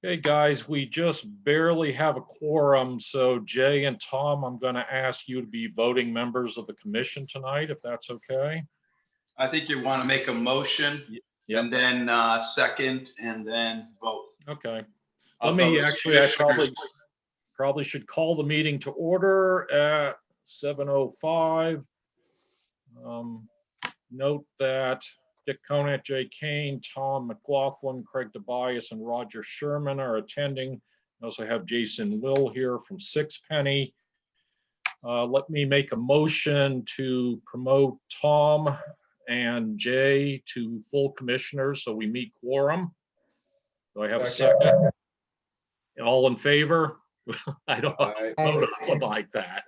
Hey guys, we just barely have a quorum, so Jay and Tom, I'm going to ask you to be voting members of the commission tonight, if that's okay. I think you want to make a motion Yep. and then second and then vote. Okay. Of Let me those actually, I commissioners. probably should call the meeting to order at 7:05. Note that Dick Conant, Jay Kane, Tom McLaughlin, Craig Tobias, and Roger Sherman are attending. We also have Jason Will here from Sixpenny. Let me make a motion to promote Tom and Jay to full commissioners so we meet quorum. Do I have a second? All in favor? I don't vote on something like that.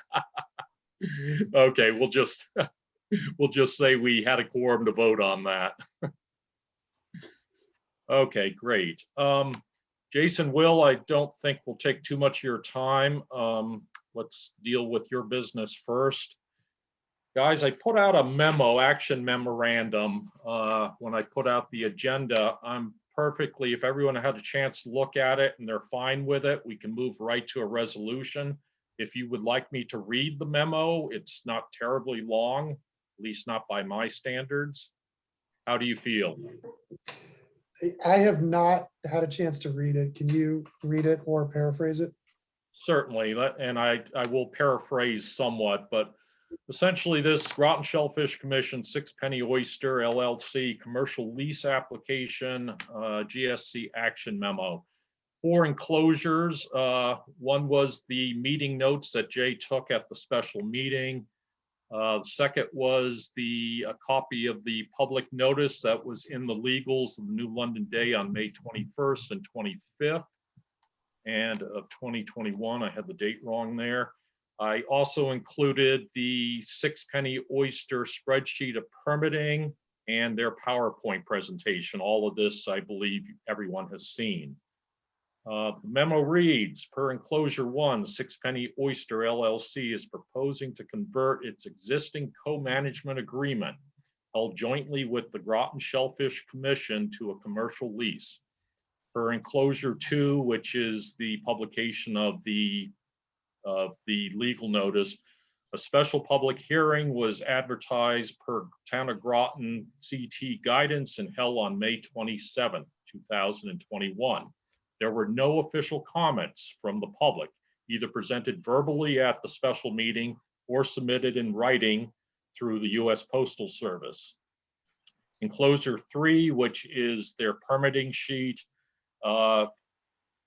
Okay, we'll just say we had a quorum to vote on that. Okay, great. Jason, Will, I don't think we'll take too much of your time. Let's deal with your business first. Guys, I put out a memo, action memorandum, when I put out the agenda. I'm perfectly, if everyone had a chance to look at it and they're fine with it, we can move right to a resolution. If you would like me to read the memo, it's not terribly long, at least not by my standards. How do you feel? I have not had a chance to read it. Can you read it or paraphrase it? Certainly, and I will paraphrase somewhat, but essentially this Groton Shellfish Commission, Sixpenny Oyster LLC commercial lease application, GSC action memo. 4 enclosures. One was the meeting notes that Jay took at the special meeting. The second was a copy of the public notice that was in the legals of the New London Day on May 21st and 25th and of 2021. I had the date wrong there. I also included the Sixpenny Oyster spreadsheet of permitting and their PowerPoint presentation. All of this, I believe everyone has seen. The memo reads, per enclosure 1, Sixpenny Oyster LLC is proposing to convert its existing co-management agreement held jointly with the Groton Shellfish Commission to a commercial lease. Per enclosure 2, which is the publication of the legal notice, a special public hearing was advertised per Town of Groton CT guidance and held on May 27, 2021. There were no official comments from the public, either presented verbally at the special meeting or submitted in writing through the U.S. Postal Service. Enclosure 3, which is their permitting sheet,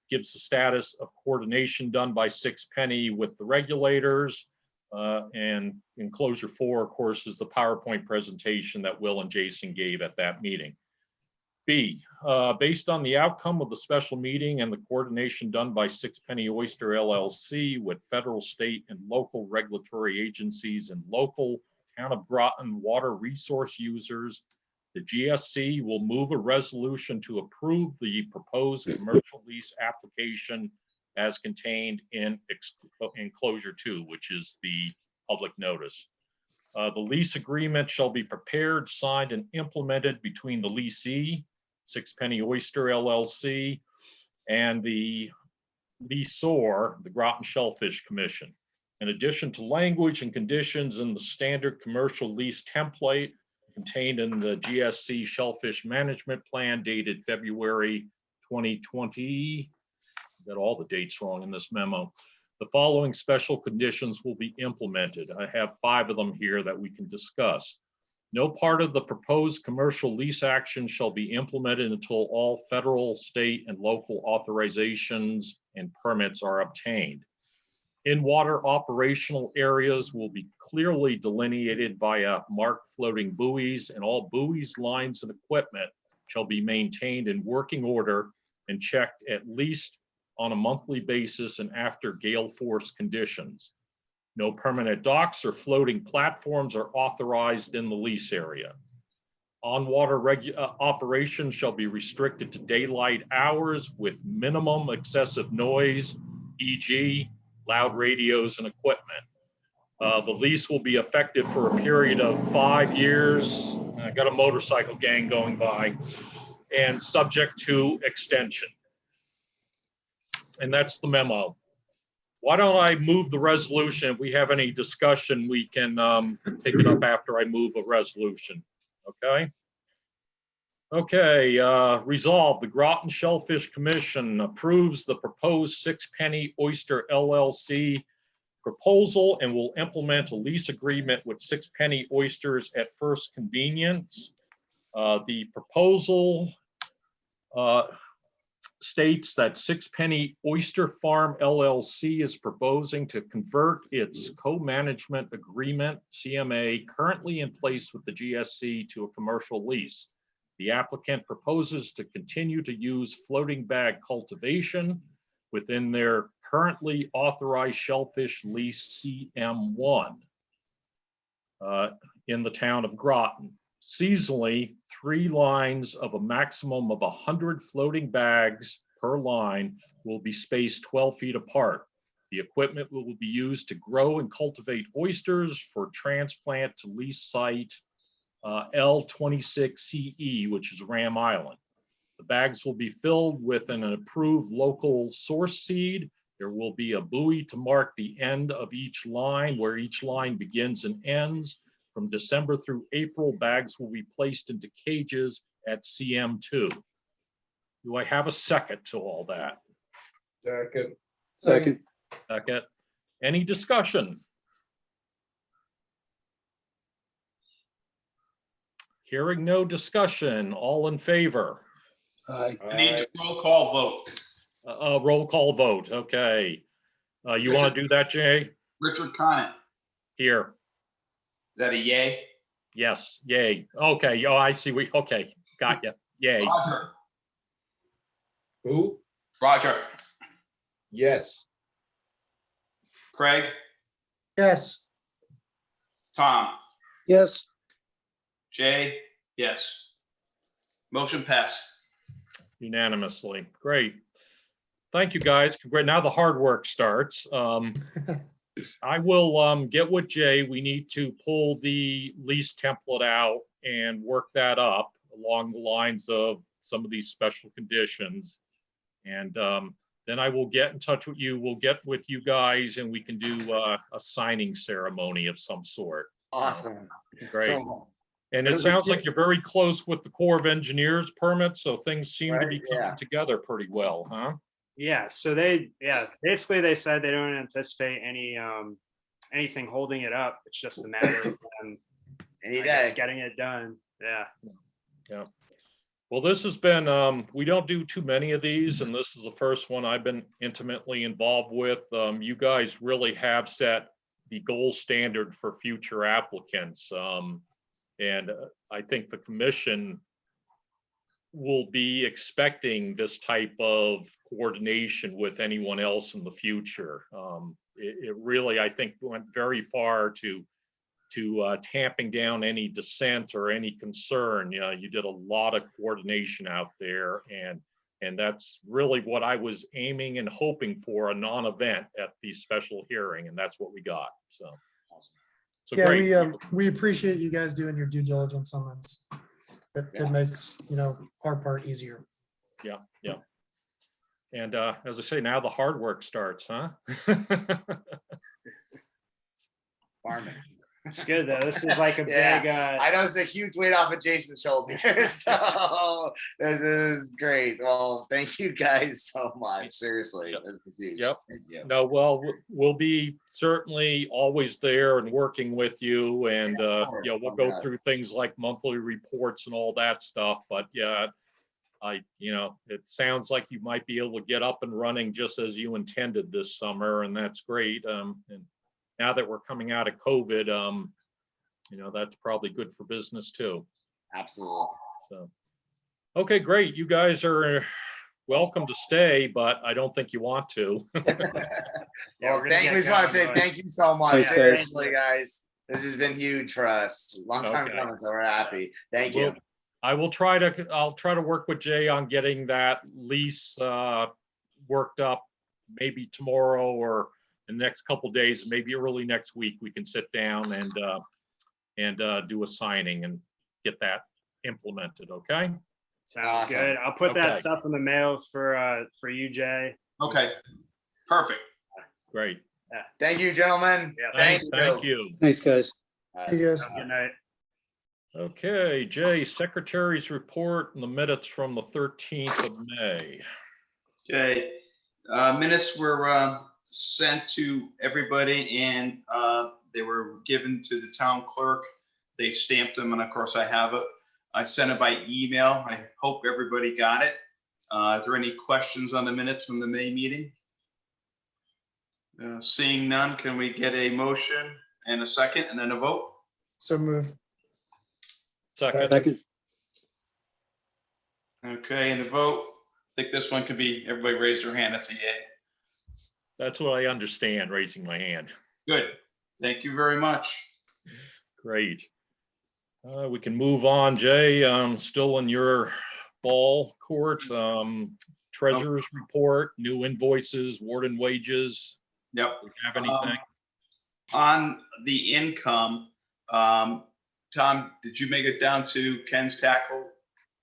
gives the status of coordination done by Sixpenny with the regulators. And enclosure 4, of course, is the PowerPoint presentation that Will and Jason gave at that meeting. B, based on the outcome of the special meeting and the coordination done by Sixpenny Oyster LLC with federal, state, and local regulatory agencies and local Town of Groton water resource users, the GSC will move a resolution to approve the proposed commercial lease application as contained in enclosure 2, which is the public notice. The lease agreement shall be prepared, signed, and implemented between the leasee, Sixpenny Oyster LLC, and the leaseor, the Groton Shellfish Commission. In addition to language and conditions in the standard commercial lease template contained in the GSC Shellfish Management Plan dated February 2020, got all the dates wrong in this memo. The following special conditions will be implemented. I have 5 of them here that we can discuss. No part of the proposed commercial lease action shall be implemented until all federal, state, and local authorizations and permits are obtained. In-water operational areas will be clearly delineated via marked floating buoys, and all buoys, lines, and equipment shall be maintained in working order and checked at least on a monthly basis and after gale force conditions. No permanent docks or floating platforms are authorized in the lease area. On-water operations shall be restricted to daylight hours with minimum excessive noise, e.g. loud radios and equipment. The lease will be effective for a period of 5 years. I got a motorcycle gang going by, and subject to extension. And that's the memo. Why don't I move the resolution? If we have any discussion, we can take it up after I move a resolution, okay? Okay, resolve, the Groton Shellfish Commission approves the proposed 6 Penny Oyster LLC proposal and will implement a lease agreement with 6 Penny Oysters at first convenience. The proposal states that 6 Penny Oyster Farm LLC is proposing to convert its co-management agreement, CMA, currently in place with the GSC to a commercial lease. The applicant proposes to continue to use floating bag cultivation within their currently authorized shellfish lease CM1 in the town of Groton. Seasonally, 3 lines of a maximum of 100 floating bags per line will be spaced 12 feet apart. The equipment will be used to grow and cultivate oysters for transplant to lease site L26CE, which is Ram Island. The bags will be filled with an approved local source seed. There will be a buoy to mark the end of each line, where each line begins and ends. From December through April, bags will be placed into cages at CM2. Do I have a second to all that? Second. Second. Any discussion? Hearing no discussion, all in favor? Aye. I need a roll call vote. Roll call vote, okay. You want to do that, Jay? Richard Conant, Here, is that a yay? yes, yay. Okay, oh, I see, okay, got you, yay. Roger, Who? Roger, Yes. Craig, Yes, Tom, Yes. Jay, yes. Motion passed. Unanimously, great. Thank you, guys. Great. Now the hard work starts. I will get with Jay. We need to pull the lease template out and work that up along the lines of some of these special conditions. And then I will get in touch with you. We'll get with you guys and we can do a signing ceremony of some sort. Awesome. Great. Cool. And it sounds like you're very close with the Corps of Engineers permit, so things seem to be Right, yeah. coming together pretty well, huh? Yeah, so basically they said they don't anticipate anything holding it up. It's just a matter of them, Any I guess, day. getting it done. Yeah. Well, this has been, we don't do too many of these, and this is the first one I've been intimately involved with. You guys really have set the gold standard for future applicants. And I think the commission will be expecting this type of coordination with anyone else in the future. It really, I think, went very far to tamping down any dissent or any concern. You did a lot of coordination out there, and that's really what I was aiming and hoping for, a non-event at the special hearing, and that's what we got. So yeah, great. we appreciate you guys doing your due diligence on this. It makes, our part easier. Yeah. And as I say, now the hard work starts, huh? Farming. It's good though. This is like a Yeah, big I know it's a huge weight off of Jason's shoulders. So this is great. Well, thank you guys so much. Seriously, Yep. this is huge. Yep. Thank you. No, well, we'll be certainly always there and working with you, and course. we'll Oh, go God. through things like monthly reports and all that stuff. But yeah, it sounds like you might be able to get up and running just as you intended this summer, and that's great. And now that we're coming out of COVID, that's probably good for business too. Absolutely. So, okay, great. You guys are welcome to stay, but I don't think you want to. Yeah, Well, we're gonna thank you. get We just want to say going, thank you so much. Thanks, guys. Seriously, guys. This has been huge for us. Long time Okay. coming, so we're happy. Thank you. I'll try to work with Jay on getting that lease worked up maybe tomorrow or the next couple days, maybe early next week. We can sit down and do a signing and get that implemented. Okay. Sounds Awesome. good. I'll put that Okay. stuff in the mail for you, Jay. Okay, perfect. Great. Thank you, gentlemen. Yeah, Thank you. Thanks, guys. Hey, guys. Have a good night. Okay, Jay, Secretary's report and the minutes from the 13th of May. Okay, minutes were sent to everybody and they were given to the town clerk. They stamped them and of course I have it. I sent it by email. I hope everybody got it. Is there any questions on the minutes from the May meeting? Seeing none, can we get a motion and a second and then a vote? So moved. Second, Second. Okay, and the vote, I think this one could be, everybody raise their hand, that's a yay. that's what I understand, raising my hand. Good, thank you very much. Great. We can move on, Jay. Still in your ball court. Treasurer's report, new invoices, warden wages. Yep. Do you have anything? On the income, Tom, did you make it down to Ken's tackle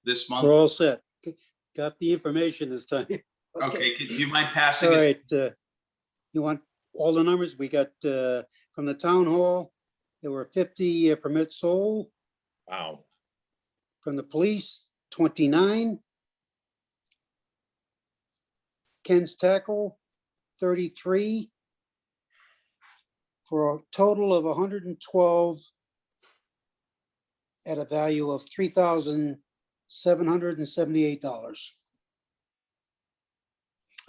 this month? We're all set. Got the information this time. Okay, do you mind All passing it? right. You want all the numbers? We got from the town hall, there were 50 permits sold. Wow. From the police, 29. Ken's tackle, 33. For a total of 112 at a value of $3,778.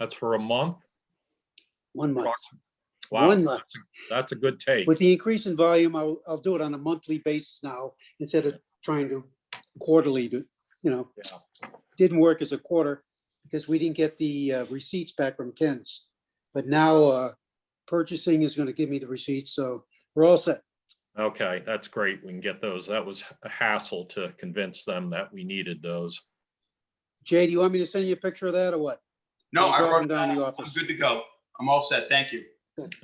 That's for a month? 1 month. Wow, 1 month. that's a good take. With the increase in volume, I'll do it on a monthly basis now instead of trying to quarterly, Yeah. Didn't work as a quarter because we didn't get the receipts back from Ken's. But now purchasing is going to give me the receipts, so we're all set. Okay, that's great. We can get those. That was a hassle to convince them that we needed those. Jay, do you want me to send you a picture of that or what? No, I'll I drop wrote them it down in down. the I'm office. good to go. I'm all set, thank you. Good.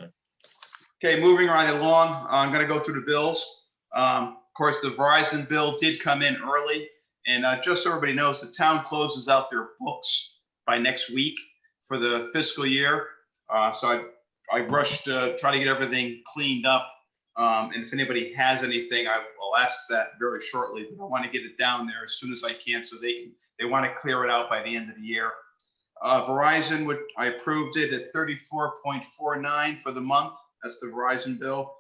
Okay, moving right along, I'm gonna go through the bills. Of course, the Verizon bill did come in early, and just so everybody knows, the town closes out their books by next week for the fiscal year. So I rushed to try to get everything cleaned up. And if anybody has anything, I'll ask that very shortly, but I want to get it down there as soon as I can so they want to clear it out by the end of the year. Verizon, I approved it at 34.49 for the month. That's the Verizon bill.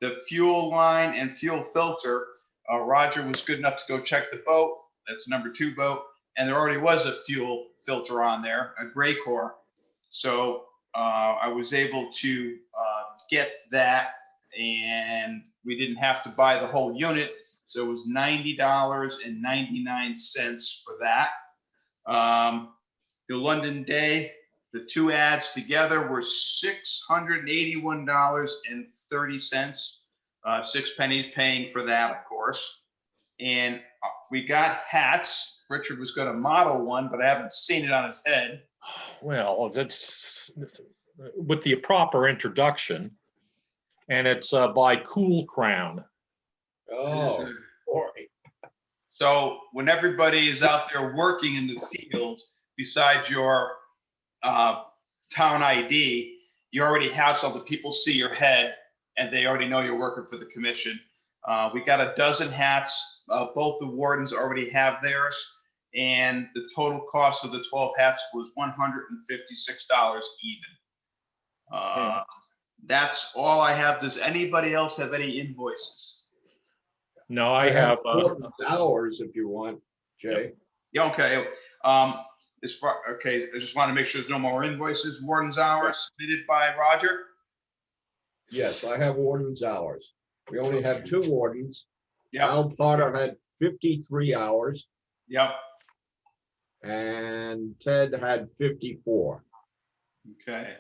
The fuel line and fuel filter, Roger was good enough to go check the boat. That's number 2 boat. And there already was a fuel filter on there, a gray core. So I was able to get that, and we didn't have to buy the whole unit. So it was $90.99 for that. The London Day, the 2 ads together were $681.30. 6 pennies paying for that, of course. And we got hats. Richard was going to model one, but I haven't seen it on his head. Well, that's with the proper introduction. And it's by Cool Crown. Oh, Boy. So when everybody is out there working in the field, besides your town ID, you already have something. People see your head and they already know you're working for the commission. We got a dozen hats. Both the wardens already have theirs. And the total cost of the 12 hats was $156 even. That's all I have. Does anybody else have any invoices? No, I have, hours if you want, Jay. Yeah, okay. As far, okay, I just want to make sure there's no more invoices. Warden's hours submitted by Roger. Yes, I have warden's hours. We only have 2 wardens. Yeah, Al Potter had 53 hours yep, and Ted had 54. okay.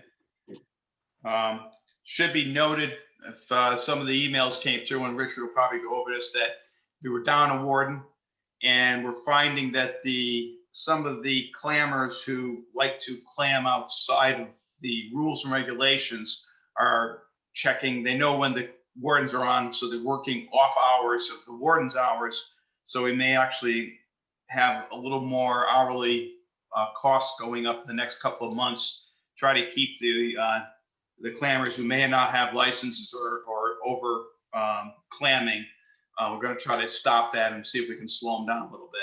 Should be noted, if some of the emails came through, and Richard will probably go over this, that we were down a warden and we're finding that some of the clammers who like to clam outside of the rules and regulations are checking. They know when the wardens are on, so they're working off hours of the warden's hours. So we may actually have a little more hourly costs going up in the next couple of months. Try to keep the clammers who may not have licenses or over clamming. We're going to try to stop that and see if we can slow them down a little bit.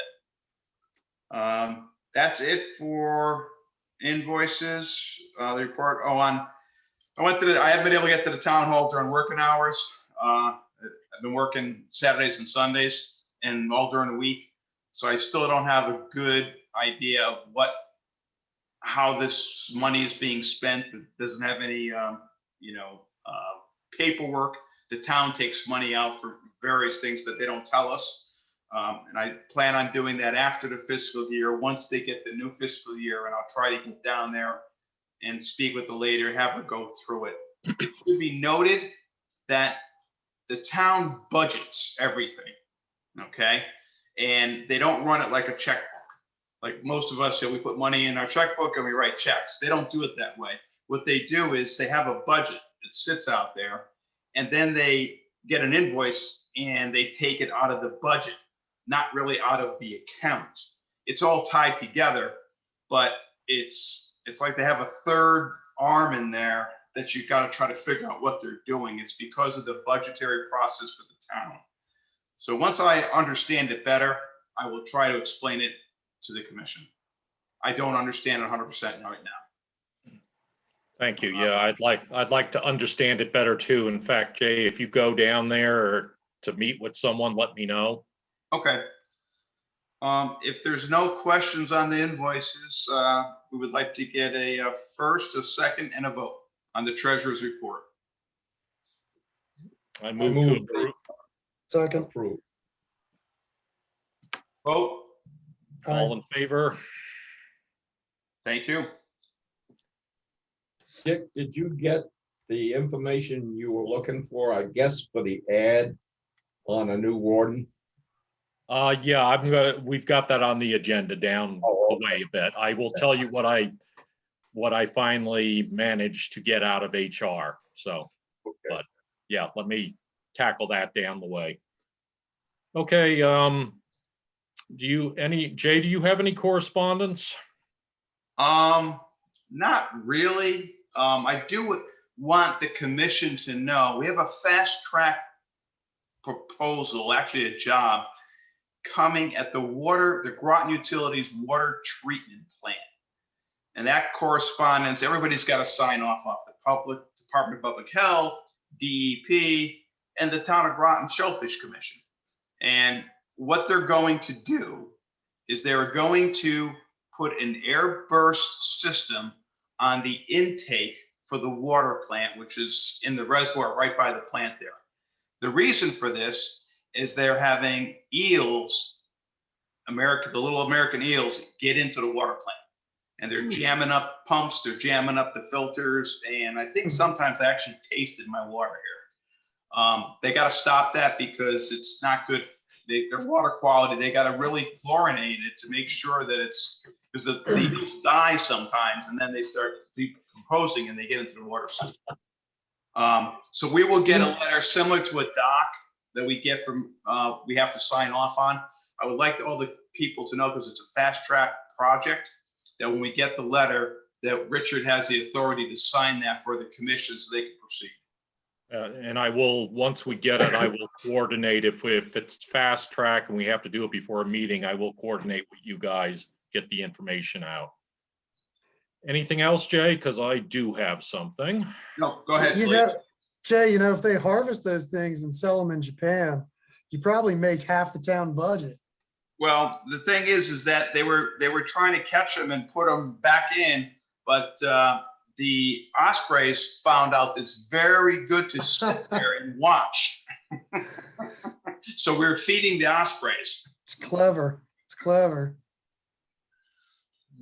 That's it for invoices. The report. I haven't been able to get to the town hall during working hours. I've been working Saturdays and Sundays and all during the week. So I still don't have a good idea of how this money is being spent. It doesn't have any, paperwork. The town takes money out for various things that they don't tell us. And I plan on doing that after the fiscal year, once they get the new fiscal year, and I'll try to get down there and speak with the lady, have her go through it. It should be noted that the town budgets everything, okay? And they don't run it like a checkbook. Like most of us, we put money in our checkbook and we write checks. They don't do it that way. What they do is they have a budget that sits out there, and then they get an invoice and they take it out of the budget, not really out of the account. It's all tied together, but it's like they have a third arm in there that you got to try to figure out what they're doing. It's because of the budgetary process for the town. So once I understand it better, I will try to explain it to the commission. I don't understand it 100% right now. Thank you. Yeah, I'd like to understand it better too. In fact, Jay, if you go down there or to meet with someone, let me know. Okay. If there's no questions on the invoices, we would like to get a first, a second, and a vote on the treasurer's report. I move to move approve. Second. Approved. Vote. All in favor? Thank you. Dick, did you get the information you were looking for, I guess, for the ad on a new warden? Yeah, we've got that on the agenda down Oh, the way a bit. I will tell you what I finally managed to get out of HR. So, okay. but yeah, let me tackle that down the way. Okay, Jay, do you have any correspondence? Not really. I do want the commission to know, we have a fast track proposal, actually a job, coming at the Groton Utilities water treatment plant. And that correspondence, everybody's got to sign off the Department of Public Health, DEP, and the Town of Groton Shellfish Commission. And what they're going to do is they're going to put an air burst system on the intake for the water plant, which is in the reservoir right by the plant there. The reason for this is they're having eels, the little American eels, get into the water plant. And they're jamming up pumps, they're jamming up the filters, and I think sometimes I actually tasted my water here. They got to stop that because it's not good. Their water quality, they got to really chlorinate it to make sure that it's, because the eels die sometimes and then they start decomposing and they get into the water system. So we will get a letter similar to a doc that we get from, we have to sign off on. I would like all the people to know, because it's a fast track project, that when we get the letter, that Richard has the authority to sign that for the commission so they can proceed. And I will, once we get it, I will coordinate if it's fast track and we have to do it before a meeting, I will coordinate with you guys, get the information out. Anything else, Jay? Because I do have something. No, go ahead. Jay, if they harvest those things and sell them in Japan, you probably make half the town budget. Well, the thing is that they were trying to catch them and put them back in, but the ospreys found out it's very good to sit there and watch. So we're feeding the ospreys. It's clever. It's clever.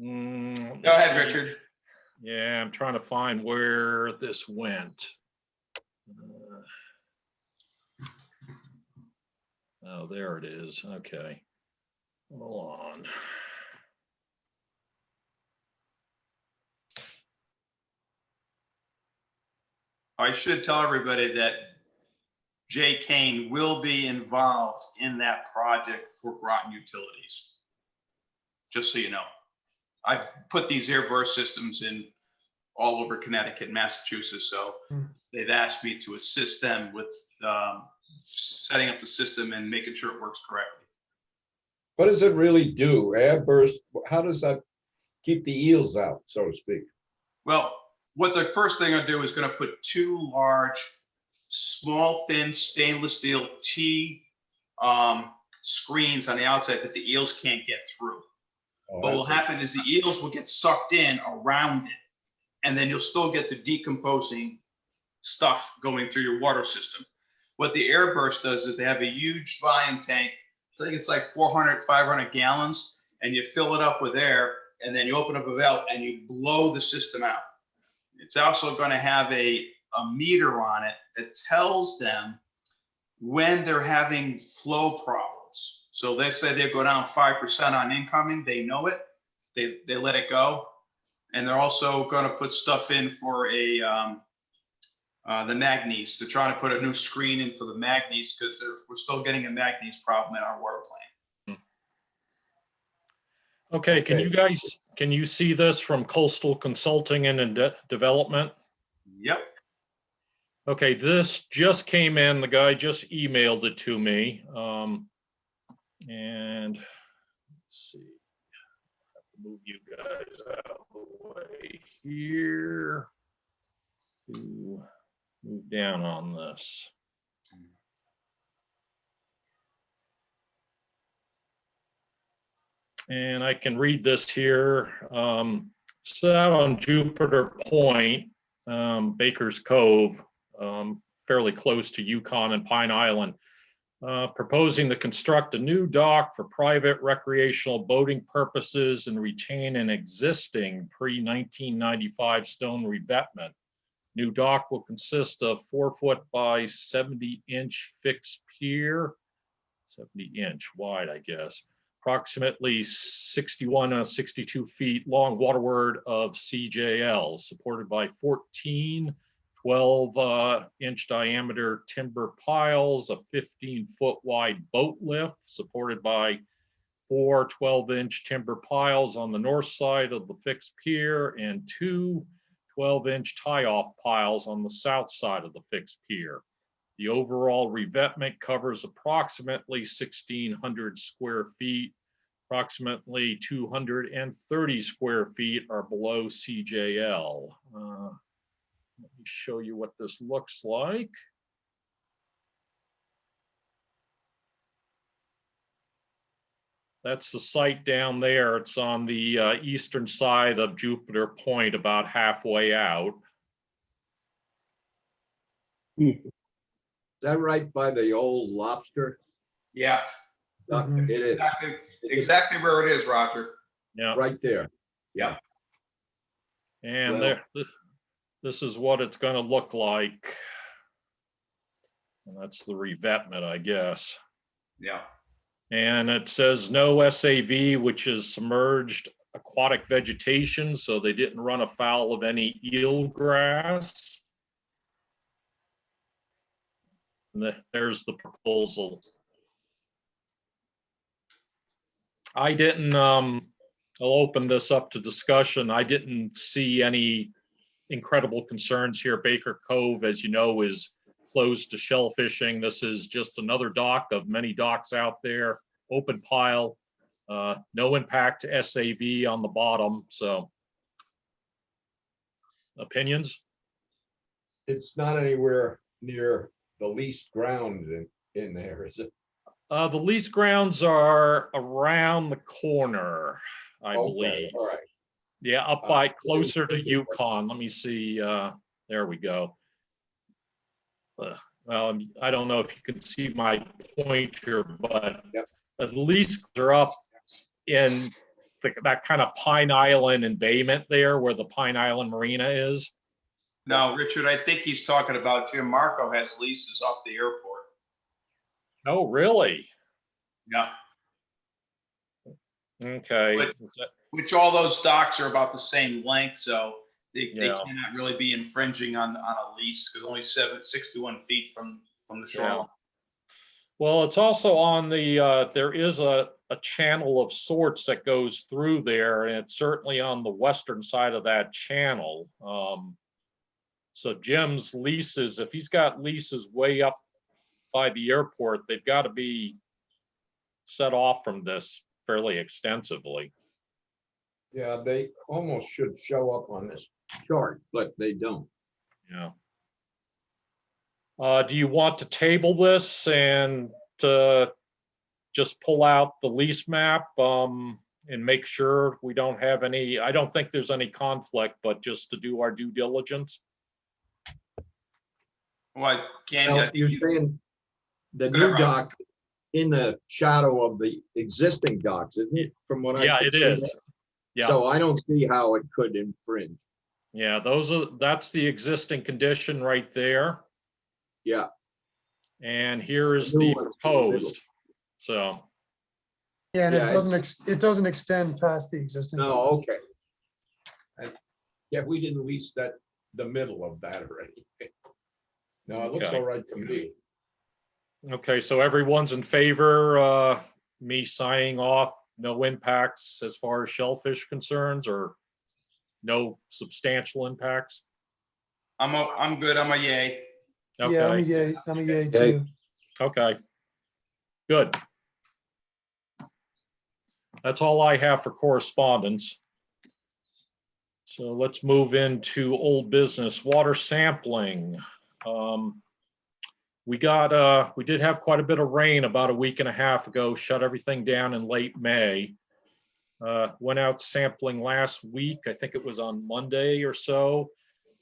Go ahead, Richard. Yeah, I'm trying to find where this went. Oh, there it is. Okay. Hold on. I should tell everybody that Jay Kane will be involved in that project for Groton Utilities. just so you know. I've put these airburst systems in all over Connecticut, and Massachusetts, so Hmm. they've asked me to assist them with setting up the system and making sure it works correctly. What does it really do? Air burst, how does that keep the eels out, so to speak? Well, what the first thing I do is going to put 2 large, small, thin stainless steel T screens on the outside that the eels can't get through. Oh, What will that's happen is the eels will get sucked in around it, and then you'll still get the decomposing stuff going through your water system. What the airburst does is they have a huge volume tank. I think it's like 400, 500 gallons, and you fill it up with air, and then you open up a valve and you blow the system out. It's also going to have a meter on it that tells them when they're having flow problems. So they say they go down 5% on incoming, they know it, they let it go. And they're also going to put stuff in for the manganese. They're trying to put a new screen in for the manganese because we're still getting a manganese problem in our water plant. Okay, can Okay. you guys, can you see this from Coastal Consulting and Development? Yep. Okay, this just came in. The guy just emailed it to me. And let's see. I have to move you guys out of the way here to move down on this. And I can read this here. Set out on Jupiter Point, Baker's Cove, fairly close to Yukon and Pine Island, proposing to construct a new dock for private recreational boating purposes and retain an existing pre-1995 stone revetment. New dock will consist of 4-foot by 70-inch fixed pier, 70-inch wide, I guess, approximately 61 62 feet long waterward of CJL, supported by 14 12-inch diameter timber piles, a 15-foot wide boat lift supported by 4 12-inch timber piles on the north side of the fixed pier and 2 12-inch tie-off piles on the south side of the fixed pier. The overall revetment covers approximately 1,600 square feet. Approximately 230 square feet are below CJL. Let me show you what this looks like. That's the site down there. It's on the eastern side of Jupiter Point, about halfway out. Is that right by the old lobster? Yeah, Dock? Mhm. It is, exactly where it is, Roger. Yeah, right there. Yeah. and Well- there, this is what it's going to look like. And that's the revetment, I guess. Yeah. And it says no SAV, which is submerged aquatic vegetation, so they didn't run afoul of any eelgrass. And there's the proposal. I didn't, I'll open this up to discussion. I didn't see any incredible concerns here. Baker Cove, as you know, is closed to shellfishing. This is just another dock of many docks out there, open pile, no impact to SAV on the bottom, so. Opinions? It's not anywhere near the leased ground in there, is it? The lease grounds are around the corner, I Okay, believe. all right. Yeah, up by closer to Yukon. Let me see. There we go. Well, I don't know if you can see my pointer, but Yep. at least they're up in that kind of Pine Island embayment there where the Pine Island Marina is. No, Richard, I think he's talking about Jim Marco has leases off the airport. Oh, really? Yeah, Okay. But- which all those docks are about the same length, so they Yeah. cannot really be infringing on a lease because only 61 feet from the shoreline. Well, it's also on the, there is a a channel of sorts that goes through there, and it's certainly on the western side of that channel. So Jim's leases, if he's got leases way up by the airport, they've got to be set off from this fairly extensively. Yeah, they almost should show up on this chart, but they don't. Yeah. Do you want to table this and just pull out the lease map and make sure we don't have any, I don't think there's any conflict, but just to do our due diligence? What, Cam, Now, you're saying the Go ahead, new Rob. dock in the shadow of the existing docks, isn't it? From what I Yeah, could it see is. that? Yeah, So I don't see how it could infringe. yeah, that's the existing condition right there. Yeah, And here is The new the one's in the middle. proposed. So, Yeah, and Yeah, it doesn't extend past the existing. no, buildings. okay. Yeah, we didn't lease that, the middle of that or anything. No, it looks Okay. all right to me. okay, so everyone's in favor, me signing off, no impacts as far as Shellfish concerns, or no substantial impacts? I'm good. I'm a yay. Yeah, I'm a Okay, yay. I'm a yay Yay. too. okay. Good. That's all I have for correspondence. So let's move into old business, water sampling. We did have quite a bit of rain about a week and a half ago, shut everything down in late May. Went out sampling last week, I think it was on Monday or so,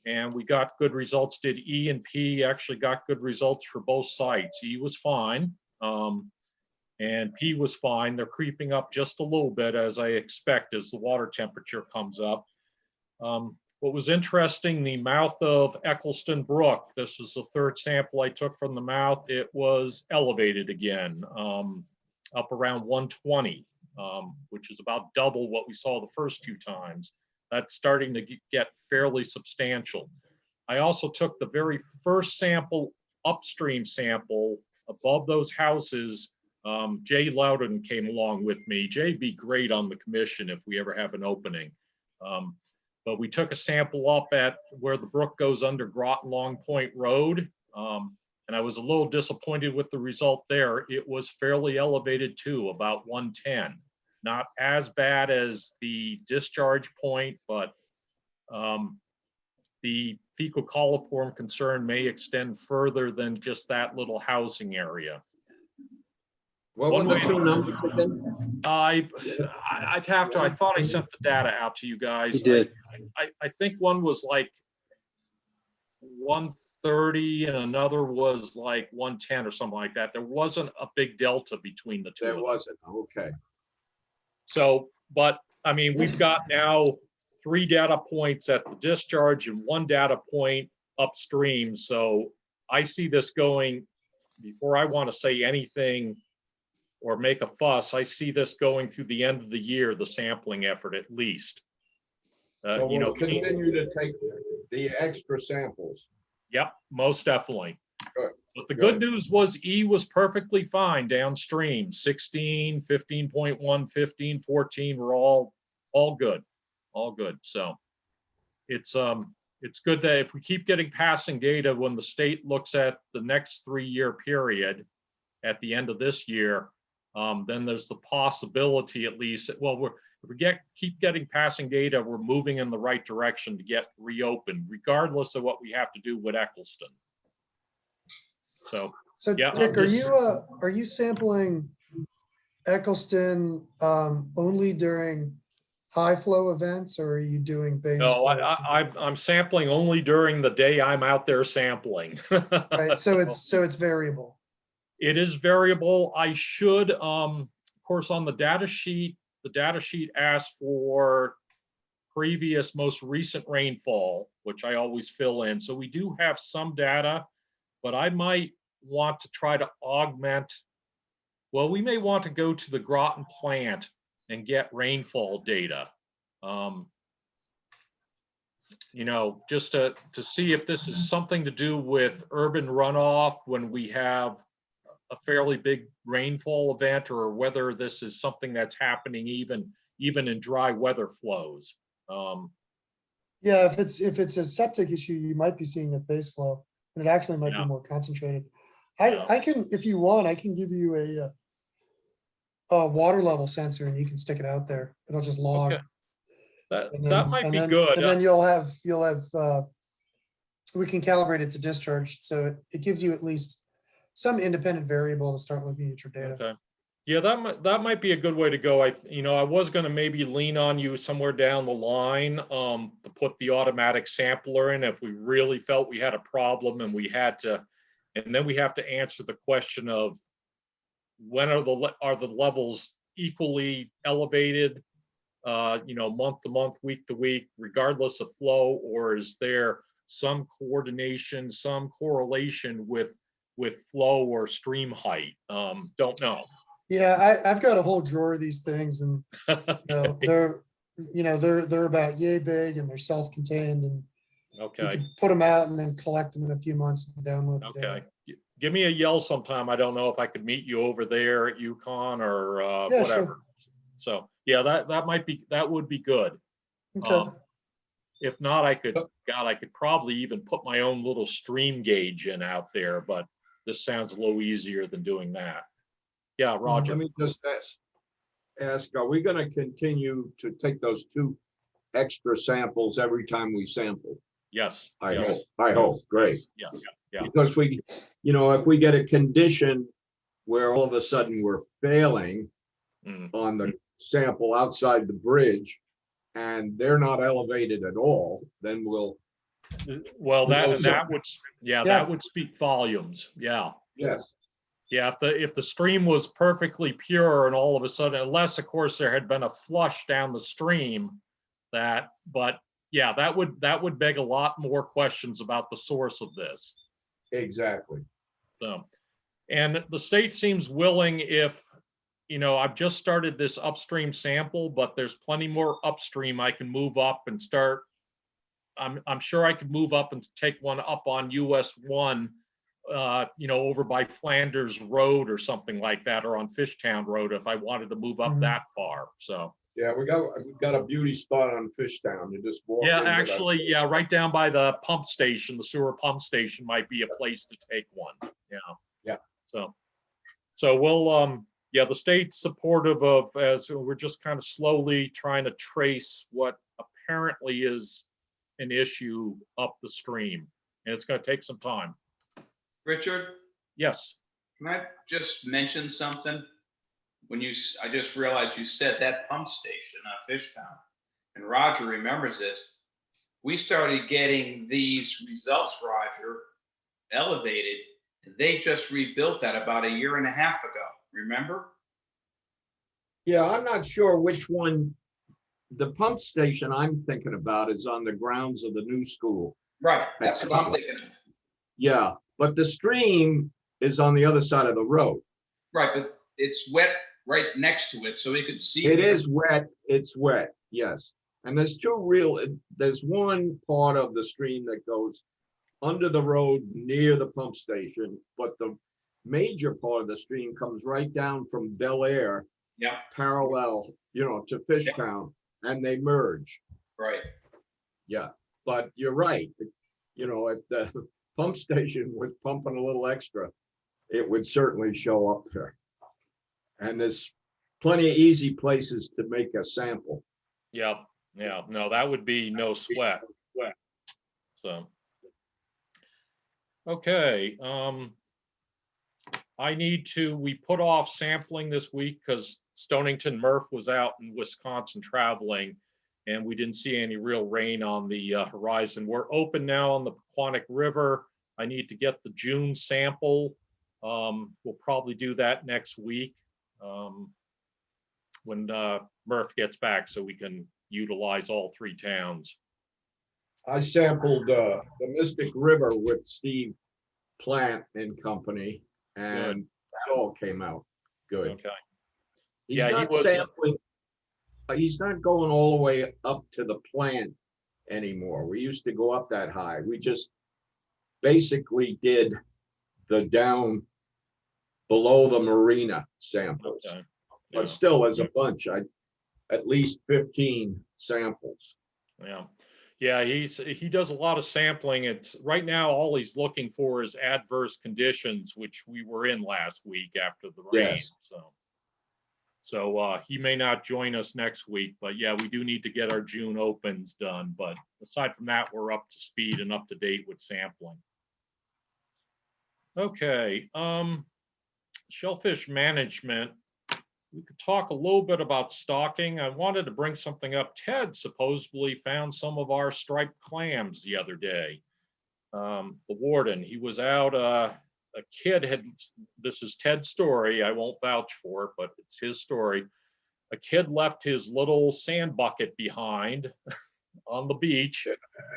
and we got good results. Did E and P actually got good results for both sites. E was fine, and P was fine. They're creeping up just a little bit, as I expect, as the water temperature comes up. What was interesting, the mouth of Eccleston Brook, this was the third sample I took from the mouth, it was elevated again, up around 120, which is about double what we saw the first two times. That's starting to get fairly substantial. I also took the very first sample, upstream sample, above those houses. Jay Loudon came along with me. Jay'd be great on the commission if we ever have an opening. But we took a sample up at where the brook goes under Groton Long Point Road. And I was a little disappointed with the result there. It was fairly elevated too, about 110. Not as bad as the discharge point, but the fecal coliform concern may extend further than just that little housing area. What One were the way- two numbers again? I'd have to, I thought I sent the data out to you guys. You did. I think one was like 130 and another was like 110 or something like that. There wasn't a big delta between the two. There of them. wasn't, okay. So, but I mean, we've got now 3 data points at the discharge and 1 data point upstream. So I see this going, before I want to say anything or make a fuss, I see this going through the end of the year, the sampling effort at least. So You know, we'll continue to take the extra samples. yep, most definitely. Good, But the good. good news was E was perfectly fine downstream. 16, 15.1, 15, 14 were all good, all good. So it's good that if we keep getting passing data, when the state looks at the next 3-year period at the end of this year, then there's the possibility at least, well, if we keep getting passing data, we're moving in the right direction to get reopened, regardless of what we have to do with Eccleston. So, So yeah, Dick, I'll are you sampling Eccleston only during high flow events, or are you doing base? no, flow? I'm sampling only during the day I'm out there sampling. Right, so it's variable. It is variable. I should, of course, on the data sheet asks for previous most recent rainfall, which I always fill in. So we do have some data, but I might want to try to augment. Well, we may want to go to the Groton plant and get rainfall data. You know, just to see if this is something to do with urban runoff when we have a fairly big rainfall event or whether this is something that's happening even in dry weather flows. Yeah, if it's a septic issue, you might be seeing a base flow, and it actually might be Yeah. more concentrated. Yeah. I can, if you want, I can give you a water level sensor and you can stick it out there. It'll just log. Okay. That And that then- might and be then- good. And then you'll have, we can calibrate it to discharge, so it gives you at least some independent variable to start looking at your data. Okay. Yeah, that might be a good way to go. I was gonna maybe lean on you somewhere down the line, to put the automatic sampler in if we really felt we had a problem and we had to, and then we have to answer the question of when are the levels equally elevated, month to month, week to week, regardless of flow, or is there some coordination, some correlation with flow or stream height? Don't know. Yeah, I've got a whole drawer of these things, and Okay. they're about yay big and they're self-contained, and you Okay. can put them out and then collect them in a few months and download the data. Okay. Give me a yell sometime. I don't know if I could meet you over there at UConn or Yeah, whatever. sure. So yeah, that would be good. Okay. If not, I could probably even put my own little stream gauge in out there, but this sounds a little easier than doing that. Yeah, Roger. Let me just ask, are we gonna continue to take those 2 extra samples every time we sample? Yes. I yes, hope, I hope, great. Yes. Yeah. Because if we get a condition where all of a sudden we're failing Mm. on the sample outside the bridge and they're not elevated at all, then we'll, Well, Well, that would speak volumes. Yeah. yes, Yeah, if the stream was perfectly pure and all of a sudden, unless of course there had been a flush down the stream, but yeah, that would beg a lot more questions about the source of this. exactly. So, and the state seems willing if, I've just started this upstream sample, but there's plenty more upstream I can move up and start. I'm sure I could move up and take one up on US 1, over by Flanders Road or something like that, or on Fishtown Road if I wanted to move up Mhm. that far. So, Yeah, we've got a beauty spot on Fishtown. You just walk. yeah, into that- actually, yeah, right down by the pump station, the sewer pump station might be a place to take one. Yeah. Yeah. So we'll, the state's supportive of, as we're just kind of slowly trying to trace what apparently is an issue up the stream, and it's going to take some time. Richard, Yes. can I just mention something? I just realized you said that pump station on Fishtown, and Roger remembers this. We started getting these results, Roger, elevated, and they just rebuilt that about 1.5 years ago. Remember? Yeah, I'm not sure which one. The pump station I'm thinking about is on the grounds of the new school. Right, that's what I'm thinking of. Yeah, but the stream is on the other side of the road. Right, but it's wet right next to it, so we could see. It is wet, it's wet, yes. And there's one part of the stream that goes under the road near the pump station, but the major part of the stream comes right down from Bel Air, Yeah, parallel, to Fishtown, and they merge. right. Yeah, but you're right. If the pump station was pumping a little extra, it would certainly show up there. And there's plenty of easy places to make a sample. Yeah. No, that would be no sweat. So. Okay. We put off sampling this week because Stonington Murph was out in Wisconsin traveling, and we didn't see any real rain on the horizon. We're open now on the Paquonic River. I need to get the June sample. We'll probably do that next week when Murph gets back, so we can utilize all 3 towns. I sampled the Mystic River with Steve Plant and Company, and that all came out good. Okay. He's Yeah, he not was- sampling. He's not going all the way up to the plant anymore. We used to go up that high. We just basically did the down below the marina samples. Okay. Yeah. But still, as a bunch, at least 15 samples. Yeah, yeah, he does a lot of sampling. It's right now, all he's looking for is adverse conditions, which we were in last week after the rain. Yes. So he may not join us next week, but yeah, we do need to get our June opens done. But aside from that, we're up to speed and up to date with sampling. Okay, shellfish management. We could talk a little bit about stocking. I wanted to bring something up. Ted supposedly found some of our striped clams the other day. The warden, he was out, a kid had, this is Ted's story, I won't vouch for it, but it's his story. A kid left his little sand bucket behind on the beach,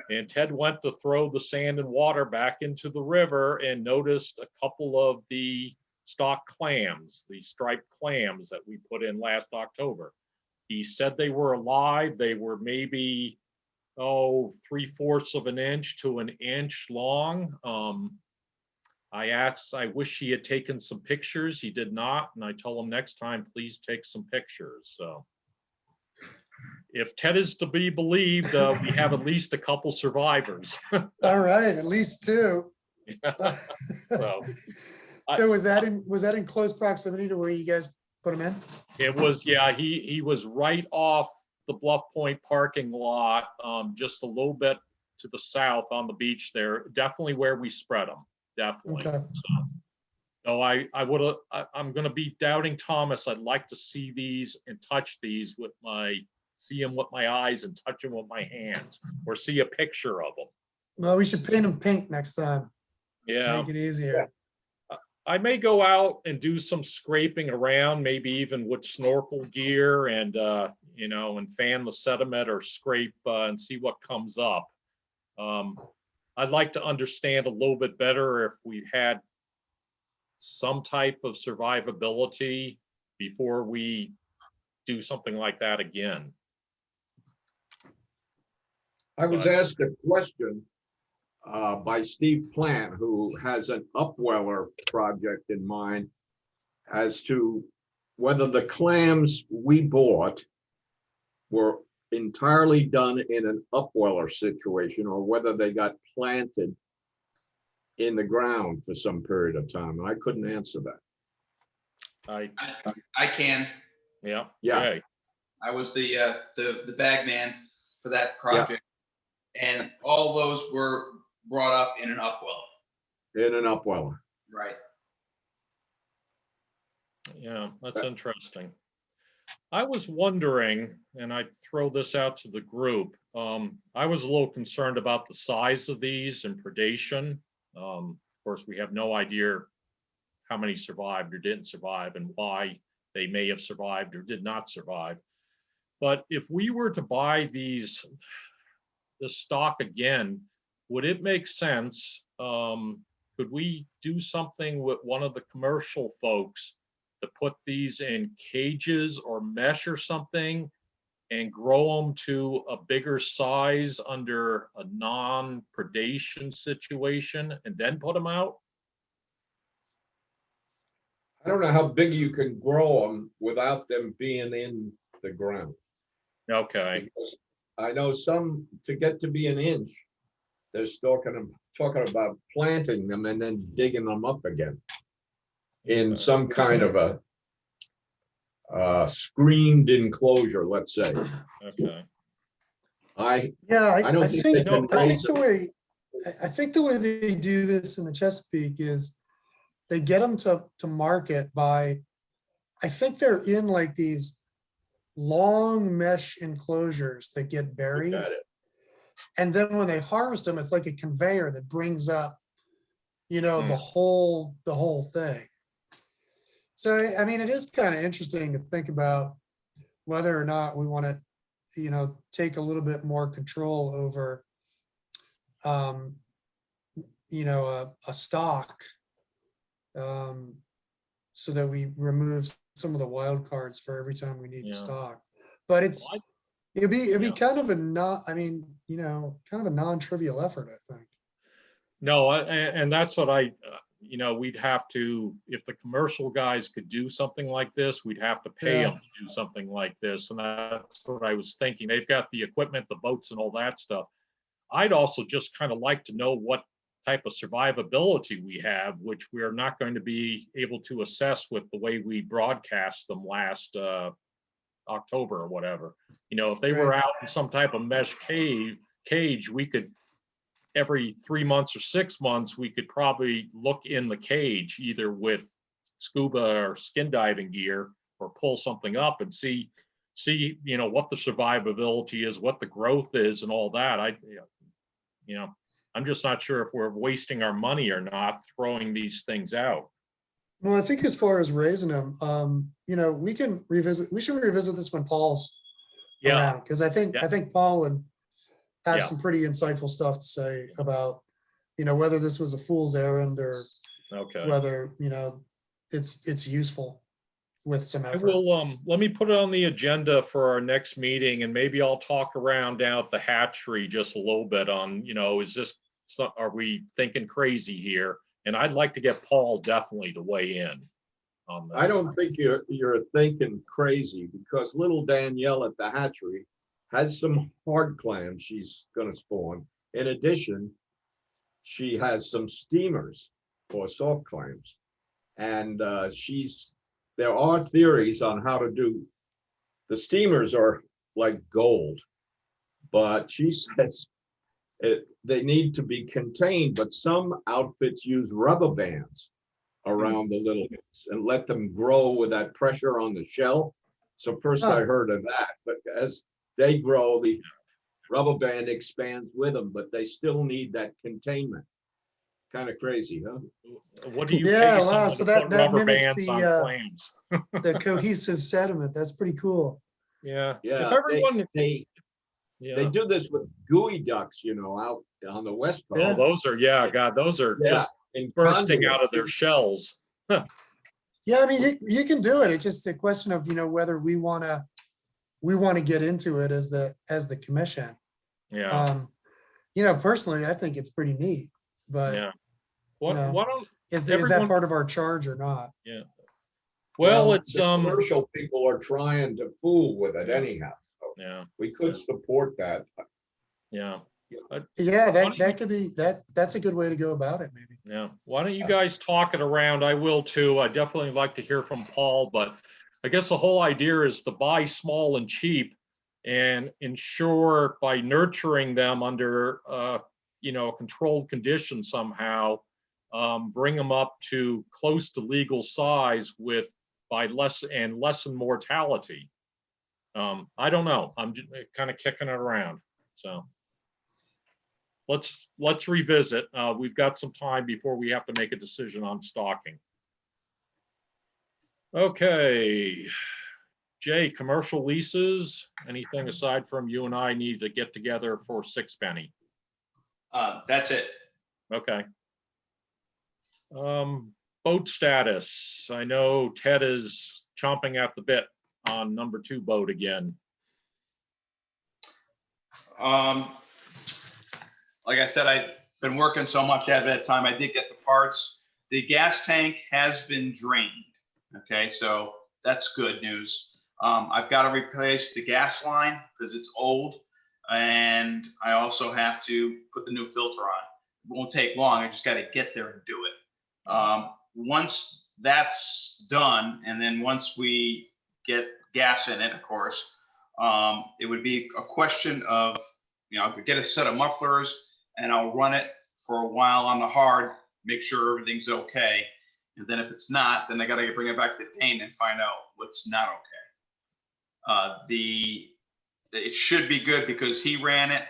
and Ted went to throw the sand and water back into the river and noticed a couple of the stock clams, the striped clams that we put in last October. He said they were alive. They were maybe, 3/4 of an inch to an inch long. I wish he had taken some pictures. He did not. And I told him next time, please take some pictures. So if Ted is to be believed, we have at least a couple survivors. All right, at least two. So So was that in close proximity to where you guys put him in? it was, yeah, he was right off the Bluff Point parking lot, just a little bit to the south on the beach there, definitely where we spread them, definitely. Okay. So, no, I'm gonna be doubting Thomas. I'd like to see these and touch these see them with my eyes and touch them with my hands, or see a picture of them. Well, we should paint them pink next time. Yeah. Make it easier. I may go out and do some scraping around, maybe even with snorkel gear and, and fan the sediment or scrape and see what comes up. I'd like to understand a little bit better if we had some type of survivability before we do something like that again. I was asked a question by Steve Plant, who has an upweller project in mind, as to whether the clams we bought were entirely done in an upweller situation, or whether they got planted in the ground for some period of time. And I couldn't answer that. I can. Yeah. Yeah. Okay. I was the bag man for that project. And all those were brought up in an upwell. In an upweller. Right. Yeah, that's interesting. I was wondering, and I throw this out to the group, I was a little concerned about the size of these and predation. Of course, we have no idea how many survived or didn't survive and why they may have survived or did not survive. But if we were to buy the stock again, would it make sense? Could we do something with one of the commercial folks to put these in cages or mesh or something and grow them to a bigger size under a non-predation situation and then put them out? I don't know how big you can grow them without them being in the ground. Okay. Because I know some, to get to be an inch, they're talking about planting them and then digging them up again in some kind of a screened enclosure, let's say. Okay. Yeah, I don't think they can raise I think the way they do this in the Chesapeake is they get them to market by, I think they're in like these long mesh enclosures that get buried. Got it. And then when they harvest them, it's like a conveyor that brings up, the whole thing. So, I mean, it is kind of interesting to think about whether or not we want to, take a little bit more control over, a stock, so that we remove some of the wild cards for every time we need Yeah. to stock. But it'd be Yeah. kind of a kind of a non-trivial effort, I think. No, and that's what you know, we'd have to, if the commercial guys could do something like this, we'd have to pay Yeah. them to do something like this. And that's what I was thinking. They've got the equipment, the boats and all that stuff. I'd also just kind of like to know what type of survivability we have, which we are not going to be able to assess with the way we broadcast them last October or whatever. You know, if they were Right. out in some type of mesh cage, we could, every 3 months or 6 months, we could probably look in the cage either with scuba or skin diving gear or pull something up and see, you know, what the survivability is, what the growth is and all that. You know, I'm just not sure if we're wasting our money or not throwing these things out. Well, I think as far as raising them, you know, we should revisit this when Paul's Yeah, around, because I think Yeah. Paul would have Yeah. some pretty insightful stuff to say about, you know, whether this was a fool's errand or okay. whether, you know, it's useful with some I effort. will, let me put it on the agenda for our next meeting and maybe I'll talk around down at the hatchery just a little bit on, you know, are we thinking crazy here? And I'd like to get Paul definitely to weigh in on this. I don't think you're thinking crazy, because little Danielle at the hatchery has some hard clams she's gonna spawn. In addition, she has some steamers or soft clams. And there are theories on how to do, the steamers are like gold, but she says they need to be contained, but some outfits use rubber bands around the little ones and let them grow with that pressure on the shell. So first I heard of that, but as they grow, the rubber band expands with them, but they still need that containment. Kind of crazy, huh? What do you Yeah, pay wow, someone so to put that rubber mimics bands on the clams? the cohesive sediment. That's pretty cool. Yeah. Yeah, If everyone, they yeah. do this with gooey ducks, you know, out on the west coast. Oh, Yeah. those are, yeah, God, those are Yeah, just in bursting conduit. out of their shells. Yeah, I mean, you can do it. It's just a question of, you know, whether we want to get into it as the commission. Yeah, You know, personally, I think it's pretty neat, but yeah. you know, Why don't is that everyone, part of our charge or not? well, it's, the commercial people are trying to fool with it anyhow. So yeah, we could support that. yeah, Yeah, don't that could be, that's a good way to go about it, maybe. yeah. Why don't you guys talk it around? I will too. I definitely like to hear from Paul, but I guess the whole idea is to buy small and cheap and ensure by nurturing them under, you know, controlled conditions somehow, bring them up to close to legal size by lessen mortality. I don't know. I'm just kind of kicking it around. So let's revisit. We've got some time before we have to make a decision on stocking. Okay. Jay, commercial leases, anything aside from you and I need to get together for 6 penny? That's it. Okay. Boat status. I know Ted is chomping at the bit on number 2 boat again. Like I said, I've been working so much at that time. I did get the parts. The gas tank has been drained. Okay, so that's good news. I've got to replace the gas line because it's old, and I also have to put the new filter on. It won't take long. I just got to get there and do it. Once that's done, and then once we get gas in it, of course, it would be a question of, you know, I'll get a set of mufflers and I'll run it for a while on the hard, make sure everything's okay. And then if it's not, then I got to bring it back to Dane and find out what's not okay. It should be good because he ran it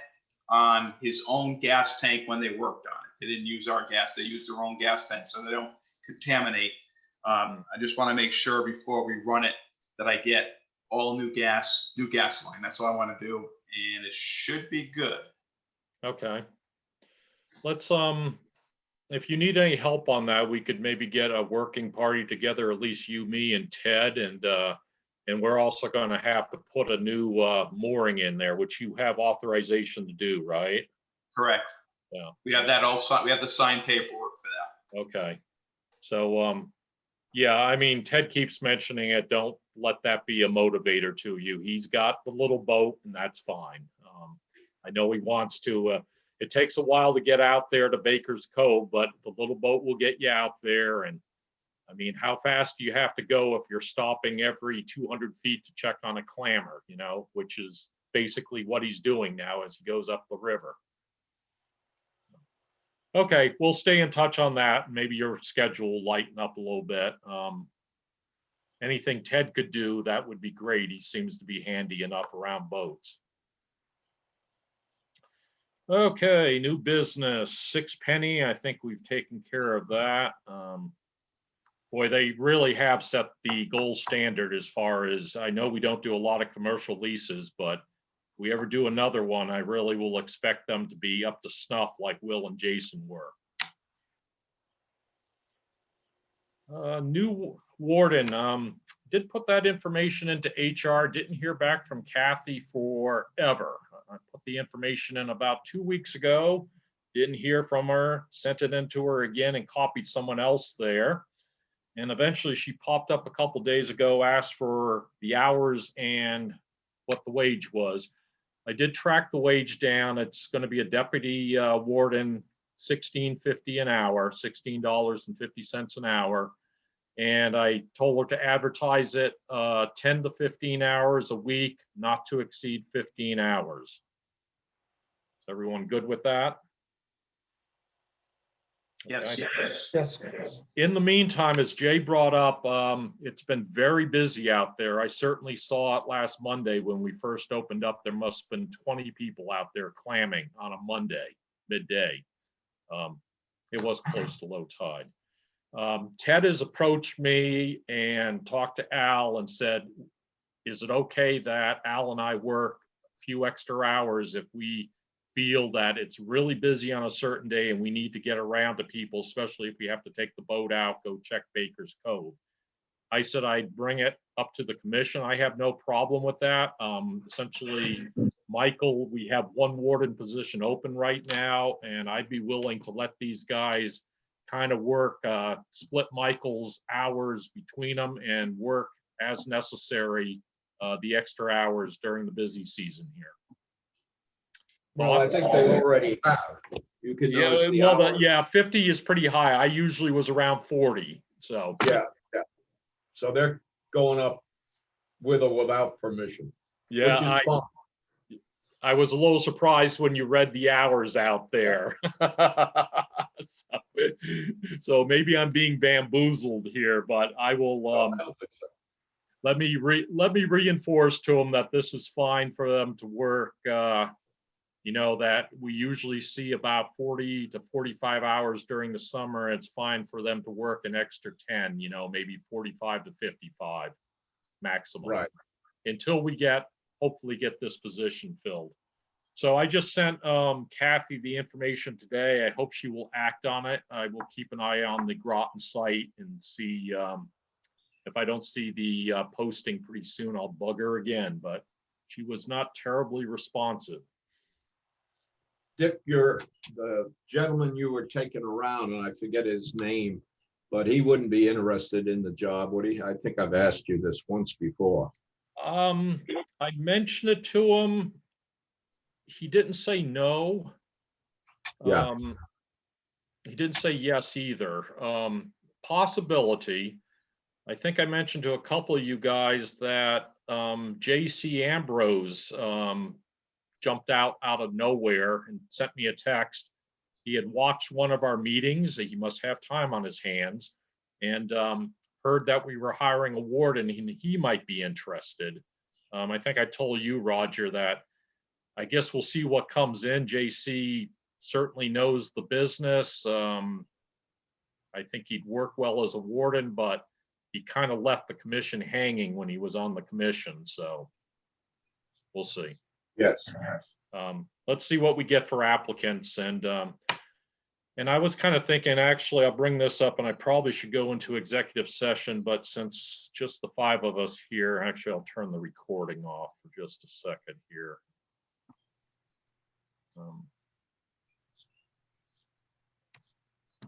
on his own gas tank when they worked on it. They didn't use our gas, they used their own gas tank, so they don't contaminate. I just want to make sure before we run it that I get all new gas line. That's all I want to do, and it should be good. Okay. Let's, if you need any help on that, we could maybe get a working party together, at least you, me, and Ted, and we're also going to have to put a new mooring in there, which you have authorization to do, right? Correct. Yeah. We have that all signed. We have the signed paperwork for that. Okay. So, yeah, I mean, Ted keeps mentioning it. Don't let that be a motivator to you. He's got the little boat and that's fine. I know he wants to, it takes a while to get out there to Baker's Cove, but the little boat will get you out there. And I mean, how fast do you have to go if you're stopping every 200 feet to check on a clammer, you know, which is basically what he's doing now as he goes up the river. Okay, we'll stay in touch on that. Maybe your schedule will lighten up a little bit. Anything Ted could do, that would be great. He seems to be handy enough around boats. Okay, new business, 6 Penny. I think we've taken care of that. Boy, they really have set the gold standard as far as, I know we don't do a lot of commercial leases, but if we ever do another one, I really will expect them to be up to snuff like Will and Jason were. New warden, did put that information into HR, didn't hear back from Kathy forever. I put the information in about 2 weeks ago, didn't hear from her, sent it into her again and copied someone else there. And eventually she popped up a couple days ago, asked for the hours and what the wage was. I did track the wage down. It's going to be a deputy warden, $16.50 an hour, $16.50 an hour. And I told her to advertise it 10 to 15 hours a week, not to exceed 15 hours. Is everyone good with that? Yes, Okay. yes. Yes. In the meantime, as Jay brought up, it's been very busy out there. I certainly saw it last Monday when we first opened up. There must have been 20 people out there clamming on a Monday, midday. It was close to low tide. Ted has approached me and talked to Al and said, is it okay that Al and I work a few extra hours if we feel that it's really busy on a certain day and we need to get around to people, especially if we have to take the boat out, go check Baker's Cove. I said I'd bring it up to the commission. I have no problem with that. Essentially, Michael, we have one warden position open right now, and I'd be willing to let these guys kind of work, split Michael's hours between them and work as necessary the extra hours during the busy season here. Well, I think they already have. You can Yeah, notice the well, hours. yeah, 50 is pretty high. I usually was around 40, so. Yeah. So they're going up with or without permission, which is Yeah, fine. I was a little surprised when you read the hours out there. So maybe I'm being bamboozled here, but I will, I don't think so. let me reinforce to them that this is fine for them to work, you know, that we usually see about 40 to 45 hours during the summer. It's fine for them to work an extra 10, you know, maybe 45 to 55 maximum. Right. Until we hopefully get this position filled. So I just sent Kathy the information today. I hope she will act on it. I will keep an eye on the Groton site and see if I don't see the posting pretty soon, I'll bug her again, but she was not terribly responsive. Dick, the gentleman you were taking around, and I forget his name, but he wouldn't be interested in the job, would he? I think I've asked you this once before. I mentioned it to him. He didn't say no. Yeah. He didn't say yes either. Possibility. I think I mentioned to a couple of you guys that J.C. Ambrose jumped out of nowhere and sent me a text. He had watched one of our meetings. He must have time on his hands, and heard that we were hiring a warden and he might be interested. I think I told you, Roger, that I guess we'll see what comes in. JC certainly knows the business. I think he'd work well as a warden, but he kind of left the commission hanging when he was on the commission. So we'll see. Yes. Let's see what we get for applicants. And I was kind of thinking, actually, I'll bring this up and I probably should go into executive session, but since just the 5 of us here, actually, I'll turn the recording off for just a second here.